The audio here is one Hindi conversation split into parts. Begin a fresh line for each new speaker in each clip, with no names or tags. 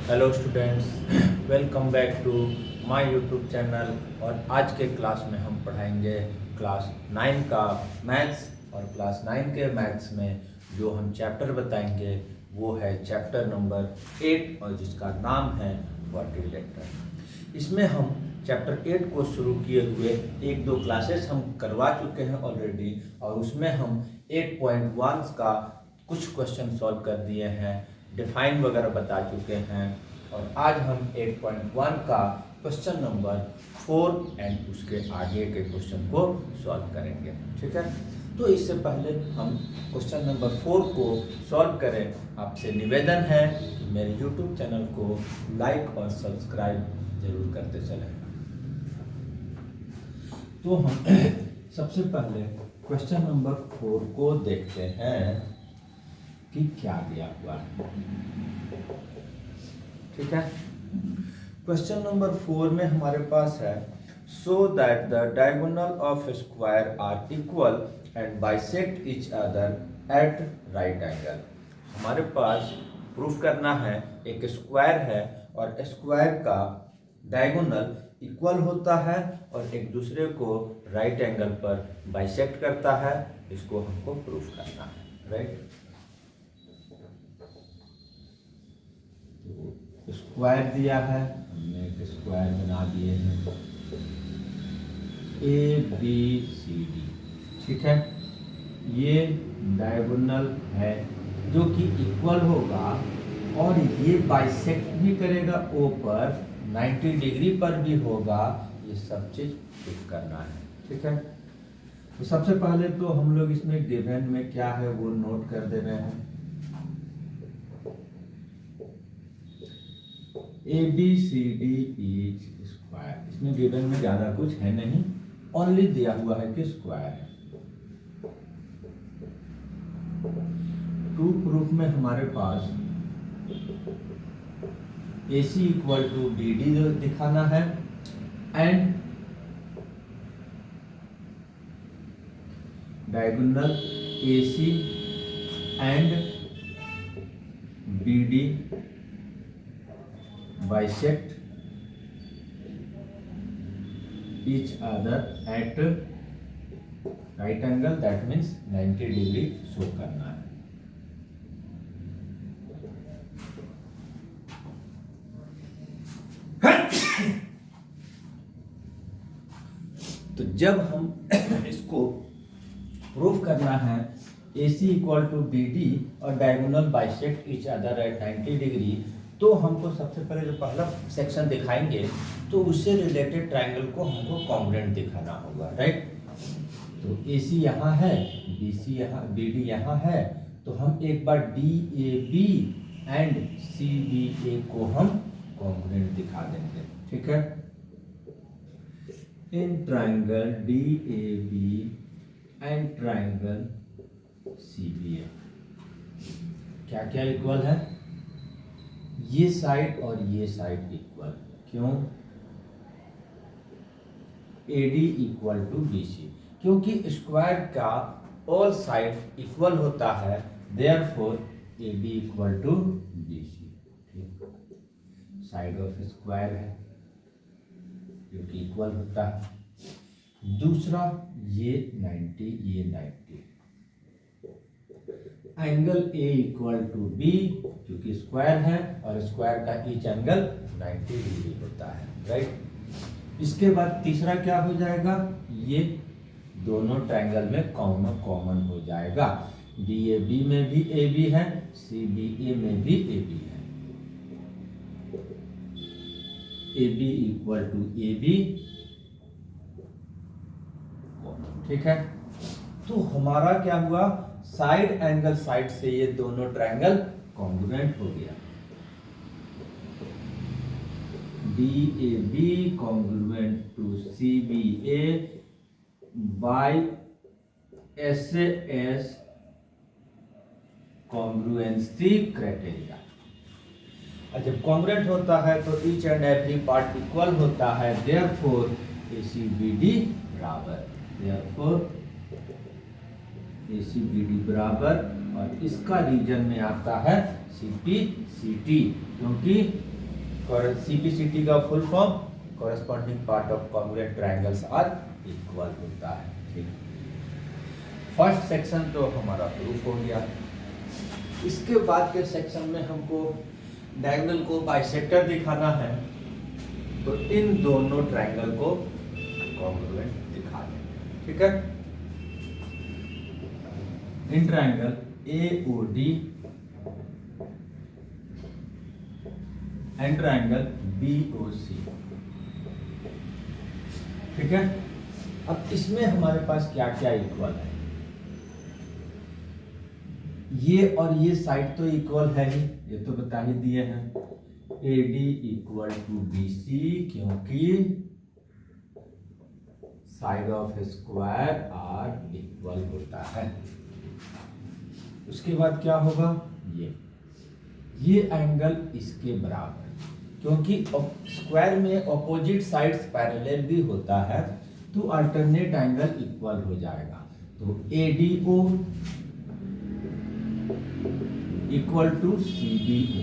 Hello students, welcome back to my YouTube channel. और आज के क्लास में हम पढ़ाएंगे क्लास 9 का मैथ्स। और क्लास 9 के मैथ्स में जो हम चैप्टर बताएंगे वो है चैप्टर नंबर 8, और जिसका नाम है क्वाड्रिलेटरल। इसमें हम चैप्टर 8 को शुरू किए हुए एक दो क्लासेस हम करवा चुके हैं ऑलरेडी, और उसमें हम 8.1 का कुछ क्वेश्चन सॉल्व कर दिए हैं, डिफाइन वगैरह बता चुके हैं। और आज हम 8.1 का क्वेश्चन नंबर 4 एंड उसके आगे के क्वेश्चन को सॉल्व करेंगे। ठीक है, तो इससे पहले हम क्वेश्चन नंबर 4 को सॉल्व करें, आपसे निवेदन है कि मेरे YouTube चैनल को लाइक और सब्सक्राइब जरूर करते चलें। तो हम सबसे पहले क्वेश्चन नंबर 4 को देखते हैं कि क्या दिया हुआ है। ठीक है, क्वेश्चन नंबर 4 में हमारे पास है so that the diagonal of square are equal and bisect each other at right angle. हमारे पास प्रूफ करना है एक स्क्वायर है और स्क्वायर का डायगोनल इक्वल होता है और एक दूसरे को राइट एंगल पर बाइसेक्ट करता है। इसको हमको प्रूफ करना है, राइट। स्क्वायर दिया है, हमने एक स्क्वायर बना दिए हैं ABCD। ठीक है, ये डायगोनल है जो कि इक्वल होगा और ये बाइसेक्ट भी करेगा O पर, 90 डिग्री पर भी होगा। ये सब चीज प्रूफ करना है। ठीक है, तो सबसे पहले तो हम लोग इसमें गिवन में क्या है वो नोट कर दे रहे हैं। ABCD is square. इसमें गिवन में ज्यादा कुछ है नहीं, ओनली दिया हुआ है कि स्क्वायर है। टू प्रूफ में हमारे पास AC इक्वल टू BD दिखाना है and diagonal AC and BD bisect each other at right angle, that means 90 degree show करना है। तो जब हम इसको प्रूफ करना है AC इक्वल टू BD और diagonal bisect each other eight 90 degree, तो हमको सबसे पहले जो पहला सेक्शन दिखाएंगे तो उससे रिलेटेड ट्रायंगल को हमको कॉन्ग्रुएंट दिखाना होगा, राइट। तो AC यहाँ है, BC यहाँ, BD यहाँ है, तो हम एक बार DAB एंड CBA को हम कॉन्ग्रुएंट दिखा देंगे। ठीक है, in triangle DAB and triangle CBA क्या क्या इक्वल है? ये साइड और ये साइड इक्वल। क्यों? AD इक्वल टू BC, क्योंकि स्क्वायर का ऑल साइड इक्वल होता है, therefore AD equal to BC। ठीक, साइड ऑफ स्क्वायर है क्योंकि इक्वल होता है। दूसरा ये 90, ये 90। Angle A equal to B, क्योंकि स्क्वायर है और स्क्वायर का ईच एंगल 90 डिग्री होता है, राइट। इसके बाद तीसरा क्या हो जाएगा? ये दोनों ट्रायंगल में कॉमन हो जाएगा। DAB में भी AB है, CBA में भी AB है। AB equal to AB। ठीक है, तो हमारा क्या हुआ? साइड एंगल साइड से ये दोनों ट्रायंगल कॉन्ग्रुएंट हो गया। DAB congruent to CBA by SAS congruency criteria. जब कॉन्ग्रुएंट होता है तो each and every part equal होता है, देयरफॉर ACBD बराबर, देयरफॉर ACBD बराबर, और इसका रीजन में आता है CPCT, क्योंकि CPCT का full form corresponding part of congruent triangles are equal होता है। ठीक, फर्स्ट सेक्शन तो हमारा प्रूफ हो गया। इसके बाद के सेक्शन में हमको डायगोनल को बाइसेक्टर दिखाना है, तो इन दोनों ट्रायंगल को कॉन्ग्रुएंट दिखा देंगे। ठीक है, in triangle AOD and triangle BOC। ठीक है, अब इसमें हमारे पास क्या क्या इक्वल है, ये और ये साइड तो इक्वल है ही, ये तो बता ही दिए हैं। AD इक्वल टू BC, क्योंकि side of square are equal होता है। उसके बाद क्या होगा, ये एंगल इसके बराबर, क्योंकि स्क्वायर में ऑपोजिट साइड्स पैरेलल भी होता है, तो अल्टरनेट एंगल इक्वल हो जाएगा। तो ADO इक्वल टू CBO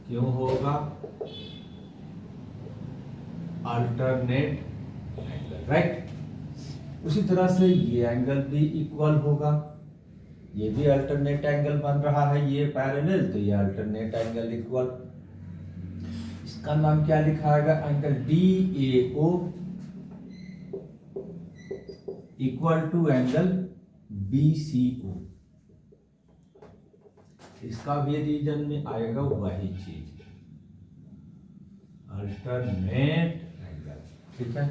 क्यों होगा, अल्टरनेट एंगल, राइट। उसी तरह से ये एंगल भी इक्वल होगा, ये भी अल्टरनेट एंगल बन रहा है, ये पैरेलल, तो ये अल्टरनेट एंगल इक्वल। इसका नाम क्या लिखाएगा, angle DAO equal to angle BCO। इसका भी रीजन में आएगा वही चीज, अल्टरनेट एंगल। ठीक है,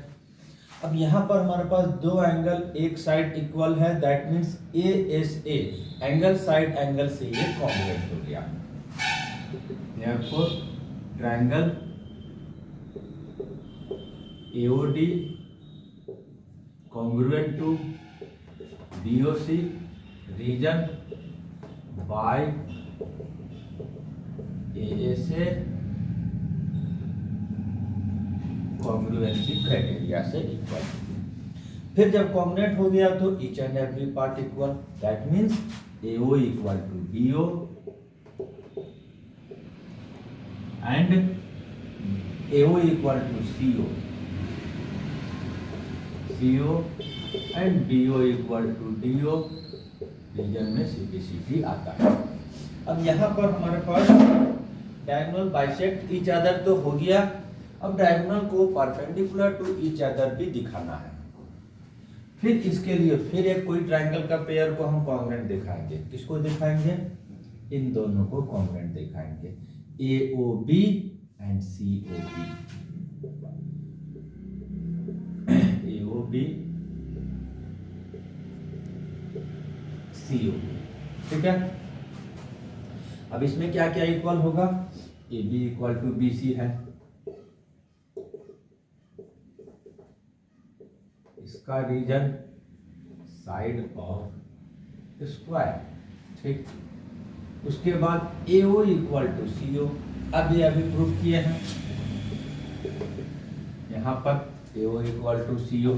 अब यहां पर हमारे पास दो एंगल एक साइड इक्वल है, that means ASA angle side angle से ये कॉन्ग्रुएंट हो गया। Therefore triangle AOD congruent to BOC, reason by ASA congruency criteria से इक्वल। फिर जब कॉन्ग्रुएंट हो गया तो each and every part equal, that means AO equal to BO and AO equal to CO and BO equal to DO, reason में CPCT आता है। अब यहाँ पर हमारे पास डायगोनल बाइसेक्ट ईच अदर तो हो गया, अब डायगोनल को परपेंडिकुलर टू ईच अदर भी दिखाना है। फिर इसके लिए फिर एक कोई ट्रायंगल का पेयर को हम कॉन्ग्रुएंट दिखाएंगे। किसको दिखाएंगे, इन दोनों को कॉन्ग्रुएंट दिखाएंगे, AOB and COB। AOB COB। ठीक है, अब इसमें क्या क्या इक्वल होगा, AB इक्वल टू BC है, इसका रीजन साइड ऑफ स्क्वायर। ठीक, उसके बाद AO इक्वल टू CO, अभी प्रूफ किए हैं, यहां पर AO इक्वल टू CO।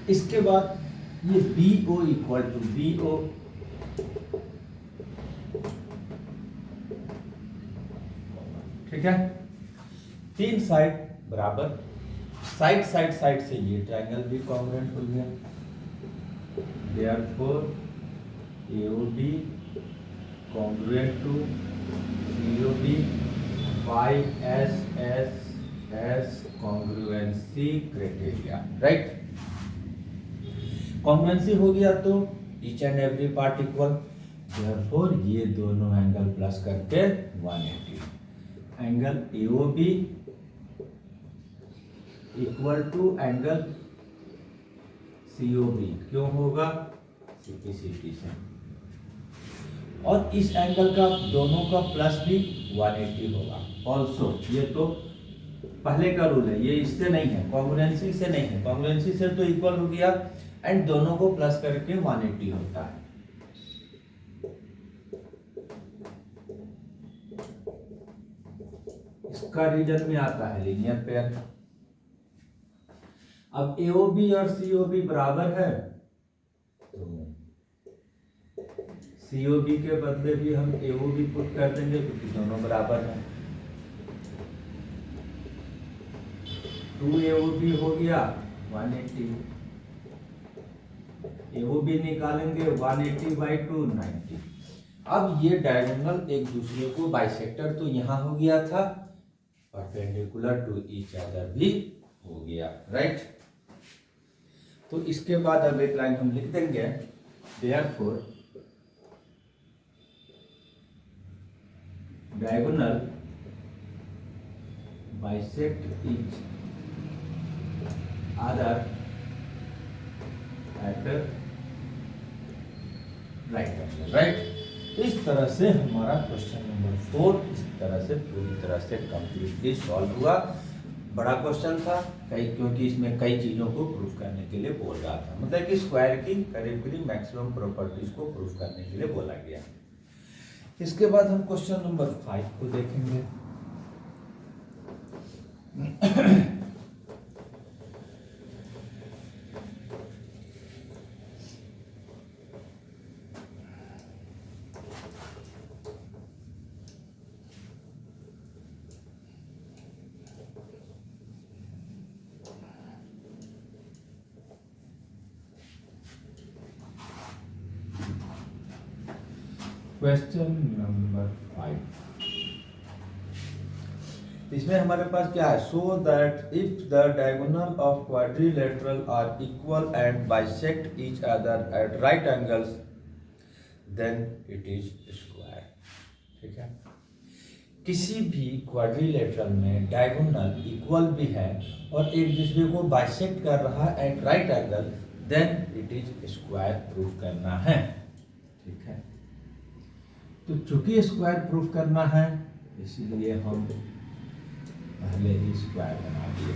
इसके बाद ये BO इक्वल टू BO, ठीक है, तीन साइड बराबर, साइड से ये ट्रायंगल भी कॉन्ग्रुएंट हो गया। Therefore AOB congruent to COB by SSS congruency criteria, right. Congruency हो गया तो each and every part equal, therefore ये दोनों एंगल प्लस करके 180, angle AOB equal to angle COB, क्यों होगा, CPCT से, और इस एंगल का दोनों का प्लस भी 180 होगा। ऑल्सो ये तो पहले का रूल है, ये इससे नहीं है, कॉन्ग्रुएंसी से नहीं है, कॉन्ग्रुएंसी से तो इक्वल हो गया, एंड दोनों को प्लस करके 180 होता है। इसका रीजन में आता है लीनियर पेयर। अब AOB और COB बराबर है तो COB के बदले भी हम AOB पुट कर देंगे क्योंकि दोनों बराबर हैं। 2 AOB हो गया 180, AOB निकालेंगे 180/2 90। अब ये डायगोनल एक दूसरे को बाइसेक्टर तो यहाँ हो गया था, परपेंडिकुलर टू ईच अदर भी हो गया, राइट। तो इसके बाद अब एक लाइन हम लिख देंगे, therefore diagonal bisect each other at right angle, right. इस तरह से हमारा क्वेश्चन नंबर 4 इस तरह से पूरी तरह से कंप्लीटली सॉल्व हुआ। बड़ा क्वेश्चन था क्योंकि इसमें कई चीज़ों को प्रूफ करने के लिए बोल रहा था, मतलब कि स्क्वायर की करीब करीब मैक्सिमम प्रॉपर्टीज को प्रूफ करने के लिए बोला गया। इसके बाद हम क्वेश्चन नंबर 5 को देखेंगे। क्वेश्चन नंबर 5, इसमें हमारे पास क्या है, so that if the diagonal of quadrilateral are equal and bisect each other at right angles then it is square. ठीक है, किसी भी क्वाड्रिलेटरल में डायगोनल इक्वल भी है और एक दूसरे को बाइसेक्ट कर रहा है at right angle, then it is square proof करना है। ठीक है, तो चूंकि स्क्वायर प्रूफ करना है इसलिए हम पहले ही स्क्वायर बना दिए।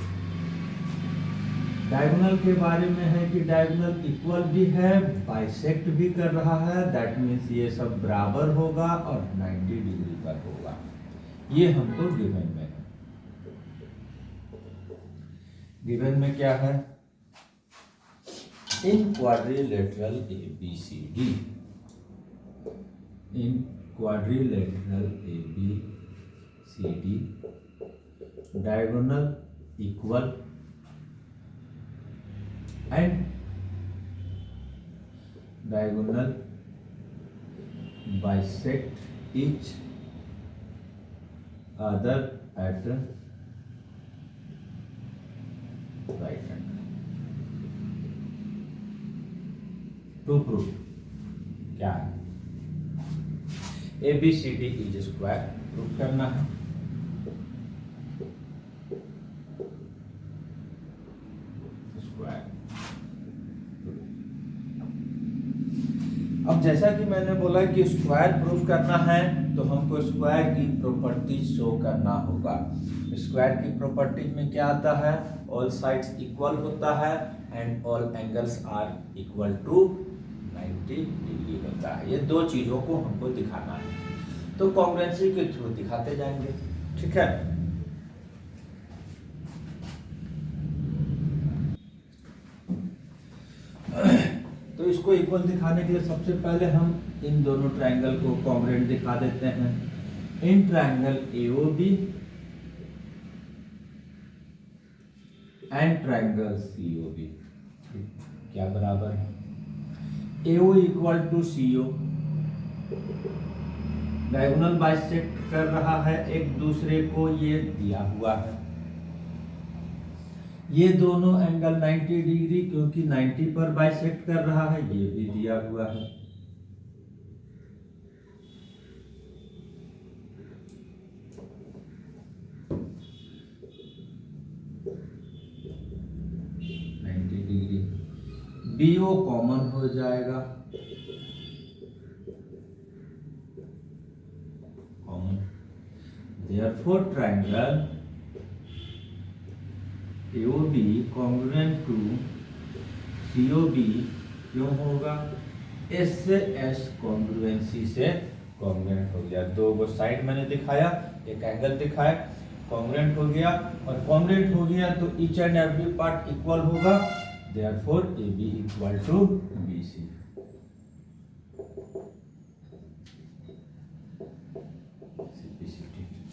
डायगोनल के बारे में है कि डायगोनल इक्वल भी है, बाइसेक्ट भी कर रहा है, दैट मीन्स ये सब बराबर होगा और 90 डिग्री पर होगा। ये हमको गिवन में है। गिवन में क्या है, इन quadrilateral ABCD, in quadrilateral ABCD diagonal equal and diagonal bisect each other at right angle। to prove क्या है, ABCD इज स्क्वायर प्रूफ करना है। स्क्वायर, अब जैसा कि मैंने बोला कि स्क्वायर प्रूफ करना है तो हमको स्क्वायर की प्रॉपर्टीज शो करना होगा। स्क्वायर की प्रॉपर्टीज में क्या आता है, ऑल साइड्स इक्वल होता है and all angles are equal to 90 degree होता है। ये दो चीजों को हमको दिखाना है, तो कॉन्ग्रुएंसी के थ्रू दिखाते जाएंगे। ठीक है, तो इसको इक्वल दिखाने के लिए सबसे पहले हम इन दोनों ट्रायंगल को कॉन्ग्रुएंट दिखा देते हैं। In triangle AOB and triangle COB क्या बराबर है, AO equal to CO, diagonal bisect कर रहा है एक दूसरे को, ये दिया हुआ है। ये दोनों एंगल 90 डिग्री क्योंकि 90 पर बाइसेक्ट कर रहा है, ये भी दिया हुआ है। BO कॉमन हो जाएगा, common, therefore triangle AOB congruent to COB क्यों होगा, S से S कॉन्ग्रुएंसी से कॉन्ग्रुएंट हो गया। दो साइड मैंने दिखाया, एक एंगल दिखाया, कॉन्ग्रुएंट हो गया, और कॉन्ग्रुएंट हो गया तो each and every part equal होगा, therefore AB equal to BC।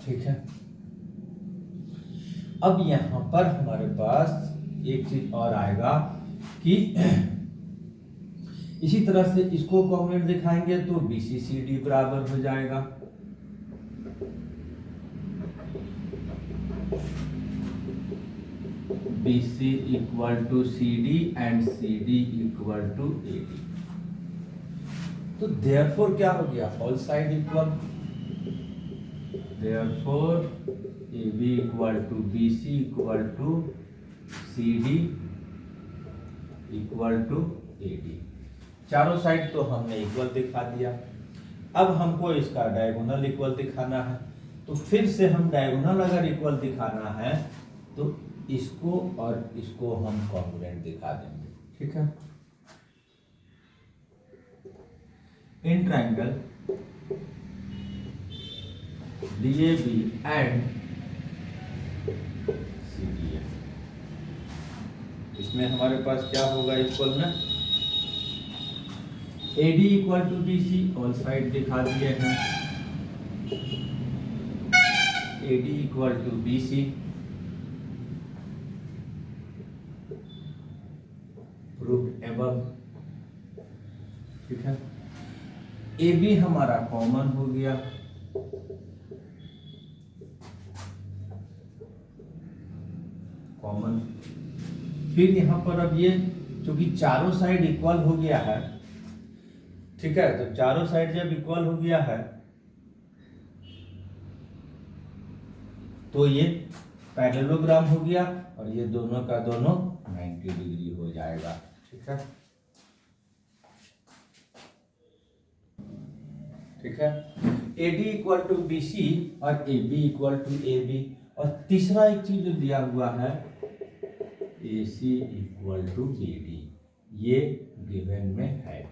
ठीक है। अब यहां पर हमारे पास एक चीज और आएगा कि इसी तरह से इसको कॉन्ग्रुएंट दिखाएंगे तो BCCD बराबर हो जाएगा। BC equal to CD and CD equal to AD। तो देयरफॉर क्या हो गया, all side equal, therefore AB equal to BC equal to CD equal to AD। चारों साइड तो हमने इक्वल दिखा दिया। अब हमको इसका डायगोनल इक्वल दिखाना है, तो फिर से हम डायगोनल अगर इक्वल दिखाना है तो इसको और इसको हम कॉन्ग्रुएंट दिखा देंगे। ठीक है। In triangle DAB and CDA, इसमें हमारे पास क्या होगा इक्वल में, AD equal to BC, all side दिखा दिए हैं, AD equal to BC, proved above. ठीक है। AB हमारा कॉमन हो गया, कॉमन। फिर यहां पर अब ये क्योंकि चारों साइड इक्वल हो गया है, ठीक है, तो चारों साइड जब इक्वल हो गया है तो ये पैरेललोग्राम हो गया और ये दोनों का दोनों 90 डिग्री हो जाएगा। ठीक है। ठीक है। AD इक्वल टू BC और AB इक्वल टू AB, और तीसरा एक चीज जो दिया हुआ है AC इक्वल टू BD, ये गिवन में है।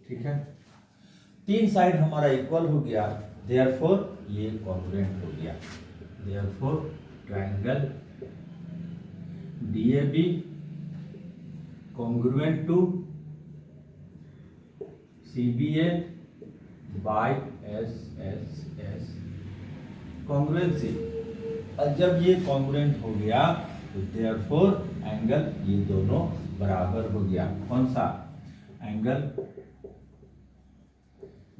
ठीक है। तीन साइड हमारा इक्वल हो गया, देयरफॉर ये कॉन्ग्रुएंट हो गया, therefore triangle DAB congruent to CBA by SSS, congruency. और जब ये कॉन्ग्रुएंट हो गया तो देयरफॉर एंगल ये दोनों बराबर हो गया। कौन सा angle,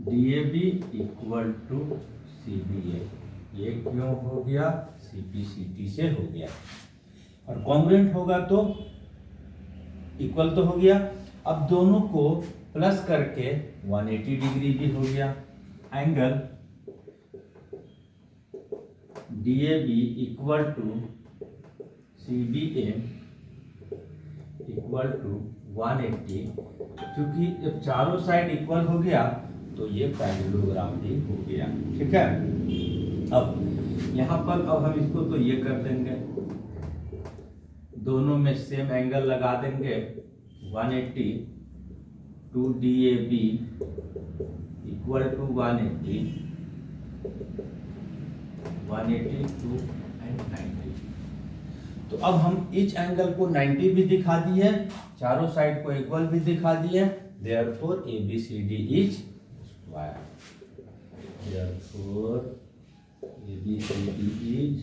DAB equal to CBA, ये क्यों हो गया, CPCT से हो गया। और कॉन्ग्रुएंट होगा तो इक्वल तो हो गया, अब दोनों को प्लस करके 180 डिग्री भी हो गया। Angle DAB equal to CBA equal to 180, क्योंकि जब चारों साइड इक्वल हो गया तो ये पैरेललोग्राम भी हो गया। ठीक है। अब यहाँ पर अब हम इसको तो ये कर देंगे, दोनों में सेम एंगल लगा देंगे 180 to DAB equal to 180 to and 90। तो अब हम इच एंगल को 90 भी दिखा दिए, चारों साइड को इक्वल भी दिखा दिए, therefore ABCD is square, therefore ABCD is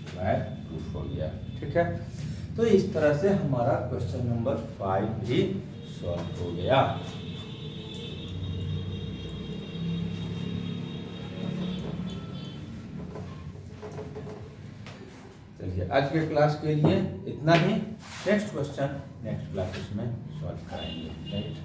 square proof हो गया। ठीक है। तो इस तरह से हमारा क्वेश्चन नंबर 5 भी सॉल्व हो गया। चलिए आज के क्लास के लिए इतना ही। नेक्स्ट क्वेश्चन नेक्स्ट क्लासेस में सॉल्व करेंगे। राइट।